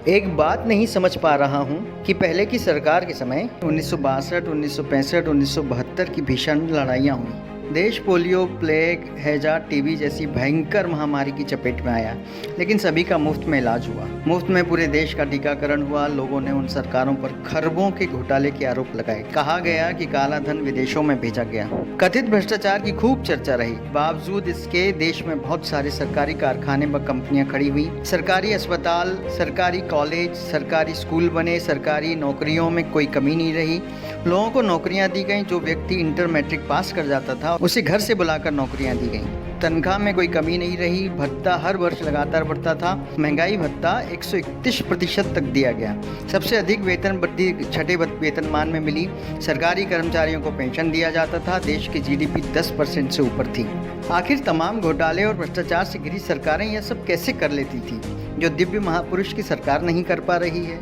एक बात नहीं समझ पा रहा हूँ कि पहले की सरकार के समय 1962, 1965, 1972 की भीषण लड़ाइयाँ हुई। देश पोलियो, प्लेग, हैजा, टीबी जैसी भयंकर महामारी की चपेट में आया, लेकिन सभी का मुफ्त में इलाज हुआ। मुफ्त में पूरे देश का टीकाकरण हुआ। लोगों ने उन सरकारों पर खरबों के घोटाले के आरोप लगाए। कहा गया कि काला धन विदेशों में भेजा गया। कथित भ्रष्टाचार की खूब चर्चा रही। बावजूद इसके देश में बहुत सारे सरकारी कारखाने व कंपनियां खड़ी हुई। सरकारी अस्पताल, सरकारी कॉलेज, सरकारी स्कूल बने। सरकारी नौकरियों में कोई कमी नहीं रही। लोगों को नौकरियां दी गई। जो व्यक्ति इंटर मैट्रिक पास कर जाता था उसे घर से बुलाकर नौकरियां दी गई। तनख्वाह में कोई कमी नहीं रही। भत्ता हर वर्ष लगातार बढ़ता था। महंगाई भत्ता 131% तक दिया गया। सबसे अधिक वेतन वृद्धि छठे वेतनमान में मिली। सरकारी कर्मचारियों को पेंशन दिया जाता था। देश की जीडीपी 10% से ऊपर थी। आखिर तमाम घोटाले और भ्रष्टाचार से घिरी सरकारें यह सब कैसे कर लेती थी, जो दिव्य महापुरुष की सरकार नहीं कर पा रही है?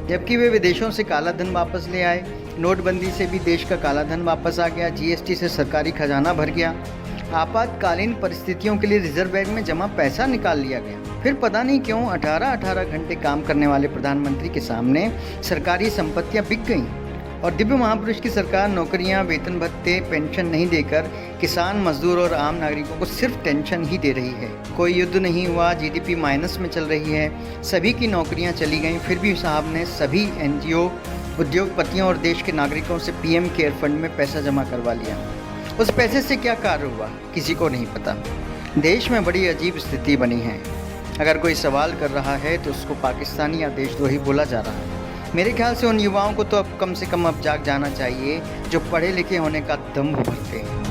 जबकि वे विदेशों से काला धन वापस ले आए। नोटबंदी से भी देश का काला धन वापस आ गया। जीएसटी से सरकारी खजाना भर गया। आपातकालीन परिस्थितियों के लिए रिजर्व बैंक में जमा पैसा निकाल लिया गया। फिर पता नहीं क्यों 18-18 घंटे काम करने वाले प्रधानमंत्री के सामने सरकारी संपत्तियां बिक गईं और दिव्य महापुरुष की सरकार नौकरियां, वेतन भत्ते, पेंशन नहीं देकर किसान, मजदूर और आम नागरिकों को सिर्फ टेंशन ही दे रही है। कोई युद्ध नहीं हुआ, जीडीपी माइनस में चल रही है, सभी की नौकरियां चली गईं, फिर भी साहब ने सभी एनजीओ, उद्योगपतियों और देश के नागरिकों से पीएम केयर फंड में पैसा जमा करवा लिया। उस पैसे से क्या कार्य हुआ, किसी को नहीं पता। देश में बड़ी अजीब स्थिति बनी है। अगर कोई सवाल कर रहा है तो उसको पाकिस्तानी या देशद्रोही बोला जा रहा है। मेरे ख्याल से उन युवाओं को तो अब कम से कम अब जाग जाना चाहिए जो पढ़े लिखे होने का दम्भ भरते हैं।